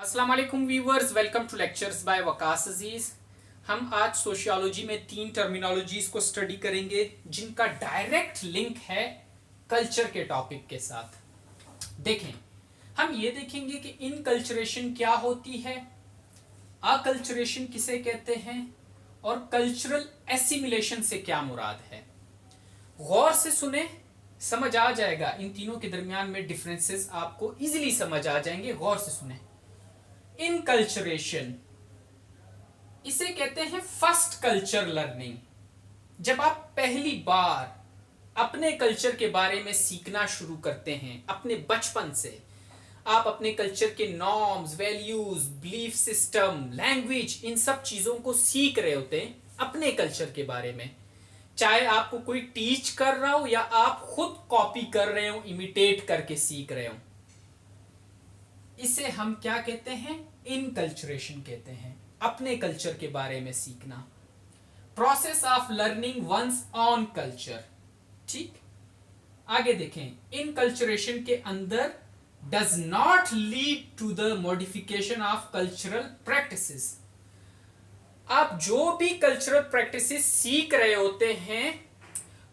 अस्सलाम वालेकुम viewers, welcome to lectures by Waqas Aziz. हम आज सोशियोलॉजी में 3 टर्मिनोलॉजीज को स्टडी करेंगे जिनका डायरेक्ट लिंक है कल्चर के टॉपिक के साथ। देखें, हम ये देखेंगे कि इनकल्चरेशन क्या होती है, अकल्चरेशन किसे कहते हैं और कल्चरल एसिमिलेशन से क्या मुराद है। गौर से सुने, समझ आ जाएगा। इन तीनों के दरमियान में डिफरेंसेस आपको इजीली समझ आ जाएंगे। गौर से सुने। इनकल्चरेशन इसे कहते हैं फर्स्ट कल्चर लर्निंग। जब आप पहली बार अपने कल्चर के बारे में सीखना शुरू करते हैं, अपने बचपन से आप अपने कल्चर के norms, values, belief system, language, इन सब चीजों को सीख रहे होते हैं अपने कल्चर के बारे में। चाहे आपको कोई टीच कर रहा हो या आप खुद कॉपी कर रहे हो, इमिटेट करके सीख रहे हो, इसे हम क्या कहते हैं? इनकल्चरेशन कहते हैं। अपने कल्चर के बारे में सीखना, process of learning one's own culture. ठीक, आगे देखें। इनकल्चरेशन के अंदर does not lead to the modification of cultural practices. आप जो भी कल्चरल प्रैक्टिसेस सीख रहे होते हैं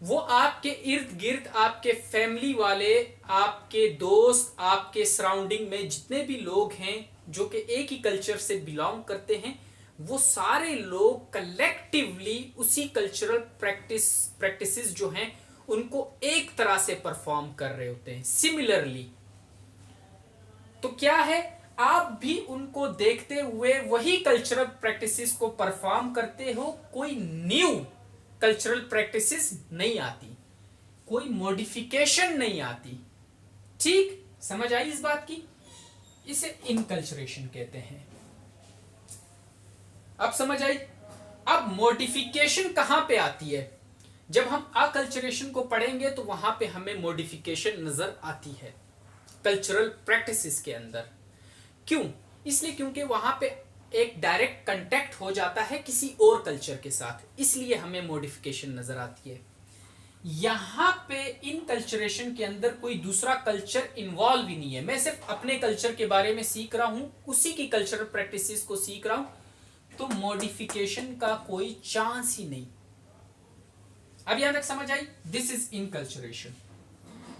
वो आपके इर्द गिर्द, आपके फैमिली वाले, आपके दोस्त, आपके सराउंडिंग में जितने भी लोग हैं जो कि एक ही कल्चर से बिलोंग करते हैं, वो सारे लोग कलेक्टिवली उसी कल्चरल प्रैक्टिसेस जो हैं उनको एक तरह से परफॉर्म कर रहे होते हैं, सिमिलरली। तो क्या है, आप भी उनको देखते हुए वही कल्चरल प्रैक्टिसेस को परफॉर्म करते हो। कोई न्यू कल्चरल प्रैक्टिसेस नहीं आती, कोई मॉडिफिकेशन नहीं आती। ठीक, समझ आई इस बात की? इसे इनकल्चरेशन कहते हैं। अब समझ आई? अब मॉडिफिकेशन कहां पे आती है? जब हम अकल्चरेशन को पढ़ेंगे तो वहां पे हमें मॉडिफिकेशन नजर आती है कल्चरल प्रैक्टिसेस के अंदर। क्यों? इसलिए क्योंकि वहां पे एक डायरेक्ट कांटेक्ट हो जाता है किसी और कल्चर के साथ, इसलिए हमें मॉडिफिकेशन नजर आती है। यहां पे इनकल्चरेशन के अंदर कोई दूसरा कल्चर इन्वॉल्व ही नहीं है। मैं सिर्फ अपने कल्चर के बारे में सीख रहा हूं, उसी की कल्चरल प्रैक्टिसेस को सीख रहा हूं, तो मॉडिफिकेशन का कोई चांस ही नहीं। अब यहां तक समझ आई? This is inculturation.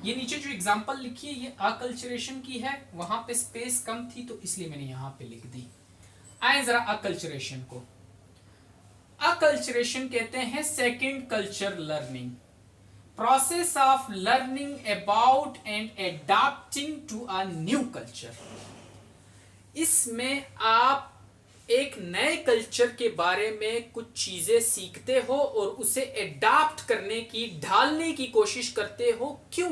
ये नीचे जो एग्जांपल लिखी है ये अकल्चरेशन की है, वहां पे स्पेस कम थी तो इसलिए मैंने यहां पे लिख दी। आए जरा अकल्चरेशन को। अकल्चरेशन कहते हैं second culture learning, process of learning about and adapting to a new culture. इसमें आप एक नए कल्चर के बारे में कुछ चीजें सीखते हो और उसे एडाप्ट करने की, ढालने की कोशिश करते हो। क्यों?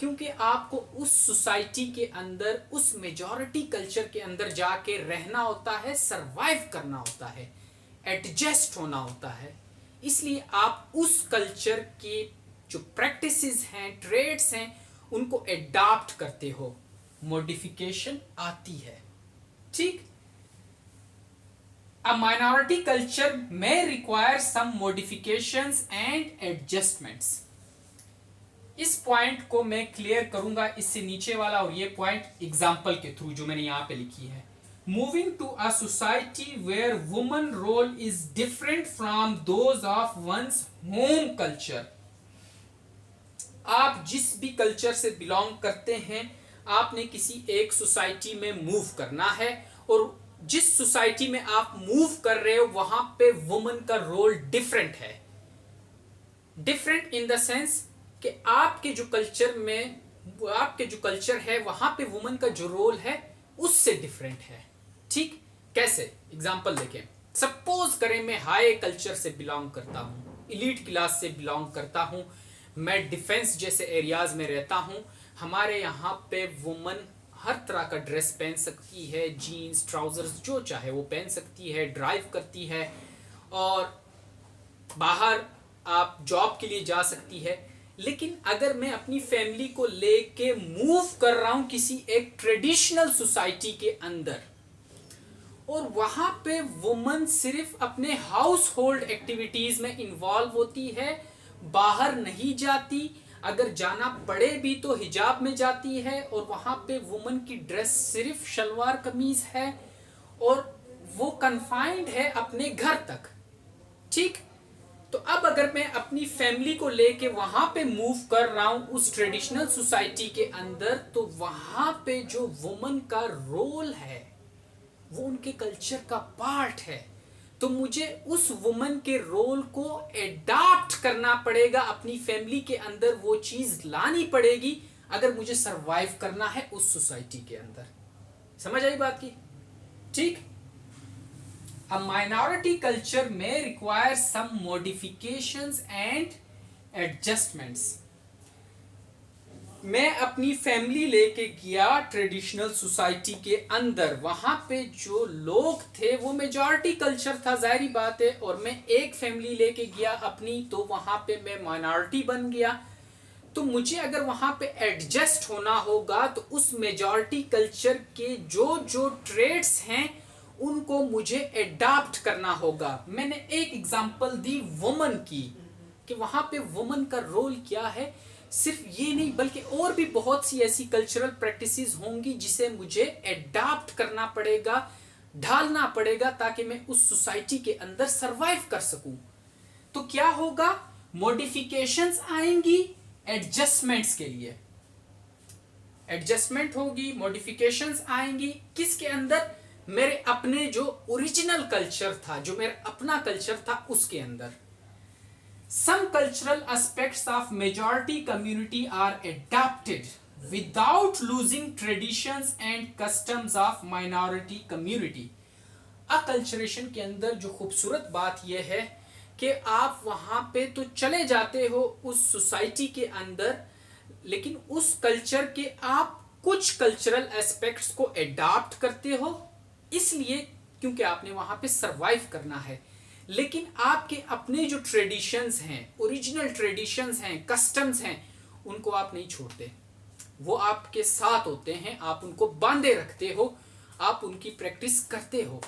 क्योंकि आपको उस सोसाइटी के अंदर, उस मेजॉरिटी कल्चर के अंदर जाके रहना होता है, सरवाइव करना होता है, एडजस्ट होना होता है। इसलिए आप उस कल्चर के जो प्रैक्टिसेस हैं, ट्रेड्स हैं, उनको एडाप्ट करते हो। मॉडिफिकेशन आती है। ठीक, A minority culture may require some modifications and adjustments. इस पॉइंट को मैं क्लियर करूंगा इससे नीचे वाला, और ये पॉइंट एग्जांपल के थ्रू जो मैंने यहां पे लिखी है। Moving to a society where woman role is different from those of one's home culture. आप जिस भी कल्चर से बिलोंग करते हैं, आपने किसी एक सोसाइटी में मूव करना है, और जिस सोसाइटी में आप मूव कर रहे हो वहां पे वुमन का रोल डिफरेंट है। डिफरेंट इन द सेंस कि आपके जो कल्चर में, आपके जो कल्चर है वहां पे वुमन का जो रोल है उससे डिफरेंट है। ठीक, कैसे? एग्जांपल देखें। सपोज करें मैं हाई कल्चर से बिलोंग करता हूं, इलीट क्लास से बिलोंग करता हूं, मैं डिफेंस जैसे एरियाज में रहता हूं। हमारे यहाँ पे वुमन हर तरह का ड्रेस पहन सकती है, जीन्स, ट्राउजर्स, जो चाहे वो पहन सकती है, ड्राइव करती है, और बाहर आप जॉब के लिए जा सकती है। लेकिन अगर मैं अपनी फैमिली को लेके मूव कर रहा हूं किसी एक ट्रेडिशनल सोसाइटी के अंदर, और वहां पे वुमन सिर्फ अपने हाउस होल्ड एक्टिविटीज में इन्वॉल्व होती है, बाहर नहीं जाती, अगर जाना पड़े भी तो हिजाब में जाती है, और वहां पे वुमन की ड्रेस सिर्फ शलवार कमीज है, और वो कन्फाइंड है अपने घर तक। ठीक, तो अब अगर मैं अपनी फैमिली को लेके वहां पे मूव कर रहा हूं उस ट्रेडिशनल सोसाइटी के अंदर, तो वहां पे जो वुमन का रोल है वो उनके कल्चर का पार्ट है। तो मुझे उस वुमन के रोल को एडाप्ट करना पड़ेगा, अपनी फैमिली के अंदर वो चीज लानी पड़ेगी अगर मुझे सरवाइव करना है उस सोसाइटी के अंदर। समझ आई बात की? ठीक। A minority culture may require some modifications and adjustments. मैं अपनी फैमिली लेके गया ट्रेडिशनल सोसाइटी के अंदर, वहां पे जो लोग थे वो मेजॉरिटी कल्चर था, जाहिर बात है, और मैं एक फैमिली लेके गया अपनी, तो वहां पे मैं माइनॉरिटी बन गया। तो मुझे अगर वहां पे एडजस्ट होना होगा तो उस मेजॉरिटी कल्चर के जो जो ट्रेड्स हैं उनको मुझे एडाप्ट करना होगा। मैंने एक एग्जांपल दी वुमन की, कि वहां पे वुमन का रोल क्या है। सिर्फ ये नहीं बल्कि और भी बहुत सी ऐसी कल्चरल प्रैक्टिसेस होंगी जिसे मुझे एडाप्ट करना पड़ेगा, ढालना पड़ेगा, ताकि मैं उस सोसाइटी के अंदर सरवाइव कर सकूं। तो क्या होगा? मॉडिफिकेशंस आएंगी एडजस्टमेंट्स के लिए। एडजस्टमेंट होगी, मॉडिफिकेशंस आएंगी किसके अंदर? मेरे अपने जो ओरिजिनल कल्चर था, जो मेरा अपना कल्चर था, उसके अंदर। Some cultural aspects of majority community are adapted without losing traditions and customs of minority community. Acculturation के अंदर जो खूबसूरत बात यह है कि आप वहां पे तो चले जाते हो उस सोसाइटी के अंदर, लेकिन उस कल्चर के आप कुछ कल्चरल एस्पेक्ट्स को एडाप्ट करते हो, इसलिए क्योंकि आपने वहां पे सरवाइव करना है। लेकिन आपके अपने जो ट्रेडिशंस हैं, ओरिजिनल ट्रेडिशंस हैं, कस्टम्स हैं, उनको आप नहीं छोड़ते, वो आपके साथ होते हैं, आप उनको बांधे रखते हो, आप उनकी प्रैक्टिस करते हो।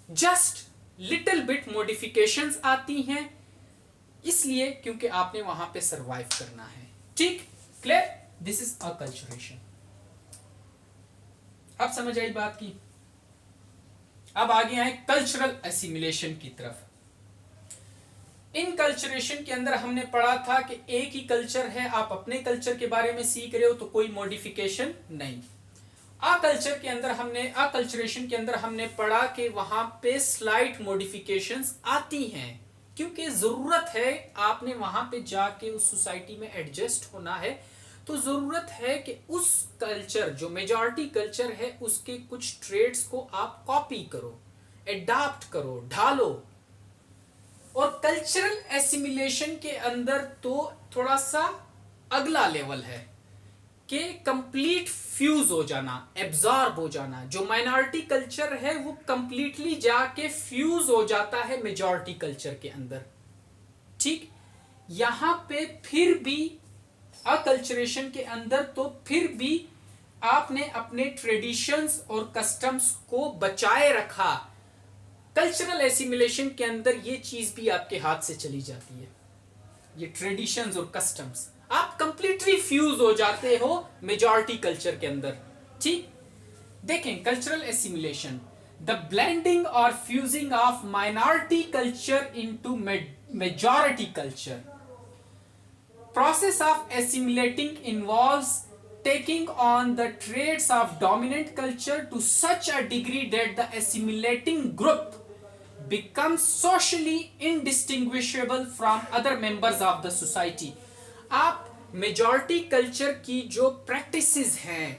जस्ट लिटिल बिट मॉडिफिकेशंस आती हैं, इसलिए क्योंकि आपने वहां पे सरवाइव करना है। ठीक, क्लियर? This is acculturation. अब समझ आई बात की? अब आगे आए कल्चरल एसिमिलेशन की तरफ। इन कल्चरेशन के अंदर हमने पढ़ा था कि एक ही कल्चर है, आप अपने कल्चर के बारे में सीख रहे हो तो कोई मॉडिफिकेशन नहीं। अकल्चरेशन के अंदर हमने पढ़ा कि वहां पे स्लाइट मॉडिफिकेशंस आती हैं, क्योंकि जरूरत है, आपने वहां पे जाके उस सोसाइटी में एडजस्ट होना है, तो जरूरत है कि उस कल्चर जो मेजॉरिटी कल्चर है उसके कुछ ट्रेड्स को आप कॉपी करो, एडाप्ट करो, ढालो। और कल्चरल एसिमिलेशन के अंदर तो थोड़ा सा अगला लेवल है कि कंप्लीट फ्यूज हो जाना, एब्जॉर्ब हो जाना। जो माइनॉरिटी कल्चर है वो कंप्लीटली जाके फ्यूज हो जाता है मेजॉरिटी कल्चर के अंदर। ठीक, यहां पे फिर भी अकल्चरेशन के अंदर तो फिर भी आपने अपने ट्रेडिशंस और कस्टम्स को बचाए रखा। कल्चरल एसिमिलेशन के अंदर ये चीज भी आपके हाथ से चली जाती है, ये ट्रेडिशंस और कस्टम्स, आप कंप्लीटली फ्यूज हो जाते हो मेजॉरिटी कल्चर के अंदर। ठीक, देखें कल्चरल एसिमिलेशन, द ब्लेंडिंग और fusing of minority culture into majority culture. Process of assimilating involves taking on the traits of dominant culture to such a degree that the assimilating group becomes socially indistinguishable from other members of the society. आप majority culture की जो practices हैं,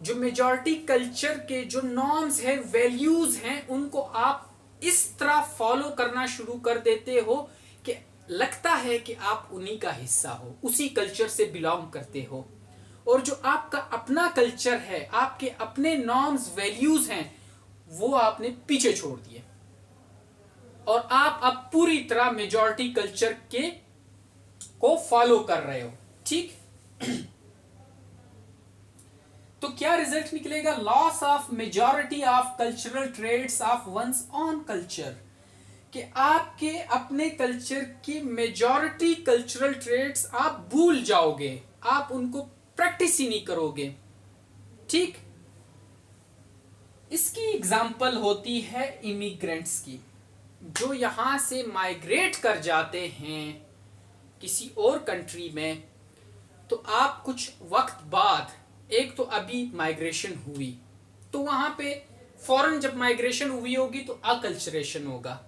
जो majority culture के जो norms हैं, values हैं, उनको आप इस तरह फॉलो करना शुरू कर देते हो कि लगता है कि आप उन्हीं का हिस्सा हो, उसी कल्चर से बिलोंग करते हो। और जो आपका अपना कल्चर है, आपके अपने नॉर्म्स वैल्यूज हैं, वो आपने पीछे छोड़ दिए और आप अब पूरी तरह मेजॉरिटी कल्चर के को फॉलो कर रहे हो। ठीक, तो क्या रिजल्ट निकलेगा? Loss of majority of cultural traits of one's own culture, कि आपके अपने कल्चर की मेजॉरिटी कल्चरल ट्रेड्स आप भूल जाओगे, आप उनको प्रैक्टिस ही नहीं करोगे। ठीक, इसकी एग्जाम्पल होती है इमिग्रेंट्स की, जो यहां से माइग्रेट कर जाते हैं किसी और कंट्री में। तो आप कुछ वक्त बाद, एक तो अभी माइग्रेशन हुई, तो वहां पे फॉरेन जब माइग्रेशन हुई होगी तो अकल्चरेशन होगा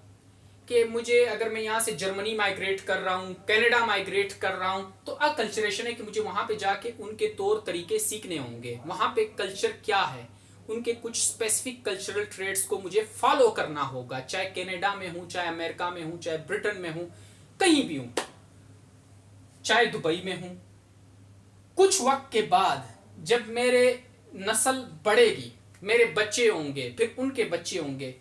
कि मुझे, अगर मैं यहाँ से जर्मनी माइग्रेट कर रहा हूँ, कनाडा माइग्रेट कर रहा हूँ, तो अकल्चरेशन है कि मुझे वहाँ पे जाके उनके तौर तरीके सीखने होंगे, वहाँ पे कल्चर क्या है, उनके कुछ स्पेसिफिक कल्चरल ट्रेड्स को मुझे फॉलो करना होगा, चाहे कनाडा में हूँ, चाहे अमेरिका में हूँ, चाहे ब्रिटेन में हूँ, कहीं भी हूँ, चाहे दुबई में हूँ। कुछ वक्त के बाद जब मेरे नस्ल बढ़ेगी, मेरे बच्चे होंगे, फिर उनके बच्चे होंगे,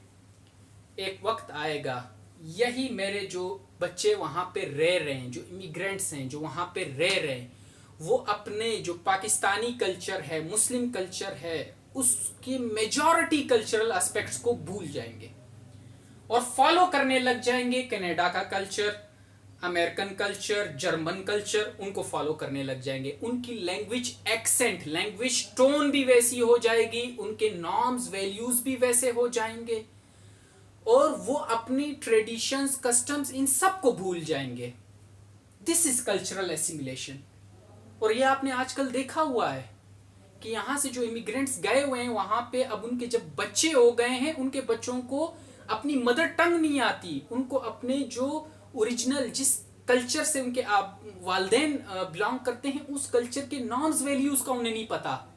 एक वक्त आएगा यही मेरे जो बच्चे वहाँ पे रह रहे हैं, जो इमिग्रेंट्स हैं जो वहाँ पे रह रहे हैं, वो अपने जो पाकिस्तानी कल्चर है, मुस्लिम कल्चर है, उसकी मेजॉरिटी कल्चरल एस्पेक्ट्स को भूल जाएंगे और फॉलो करने लग जाएंगे कनाडा का culture, American culture, German culture, उनको फॉलो करने लग जाएंगे। उनकी लैंग्वेज एक्सेंट, लैंग्वेज टोन भी वैसी हो जाएगी, उनके नॉर्म्स वैल्यूज भी वैसे हो जाएंगे और वो अपनी ट्रेडिशंस, कस्टम्स, इन सब को भूल जाएंगे। This is cultural assimilation. और ये आपने आजकल देखा हुआ है कि यहाँ से जो इमिग्रेंट्स गए हुए हैं वहाँ पे, अब उनके जब बच्चे हो गए हैं, उनके बच्चों को अपनी मदर टंग नहीं आती, उनको अपने जो ओरिजिनल, जिस कल्चर से उनके वालदेन बिलोंग करते हैं, उस कल्चर के नॉर्म्स वैल्यूज का उन्हें नहीं पता।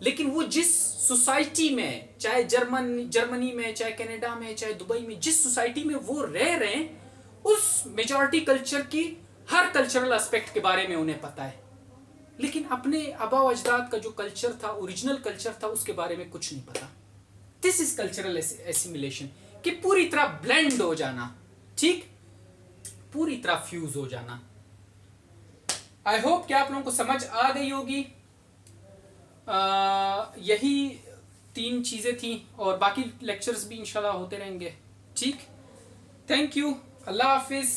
लेकिन वो जिस सोसाइटी में, चाहे जर्मनी में, चाहे कनाडा में, चाहे दुबई में, जिस सोसाइटी में वो रह रहे हैं, उस मेजॉरिटी कल्चर की हर कल्चरल एस्पेक्ट के बारे में उन्हें पता है, लेकिन अपने आबा अजदाद का जो कल्चर था, ओरिजिनल कल्चर था, उसके बारे में कुछ नहीं पता। दिस इज कल्चरल एसिमिलेशन, कि पूरी तरह ब्लेंड हो जाना, ठीक, पूरी तरह फ्यूज हो जाना। आई होप कि आप लोगों को समझ आ गई होगी। यही 3 चीज़ें थी और बाकी लेक्चर्स भी इंशाल्लाह होते रहेंगे। ठीक, थैंक यू, अल्लाह हाफिज़।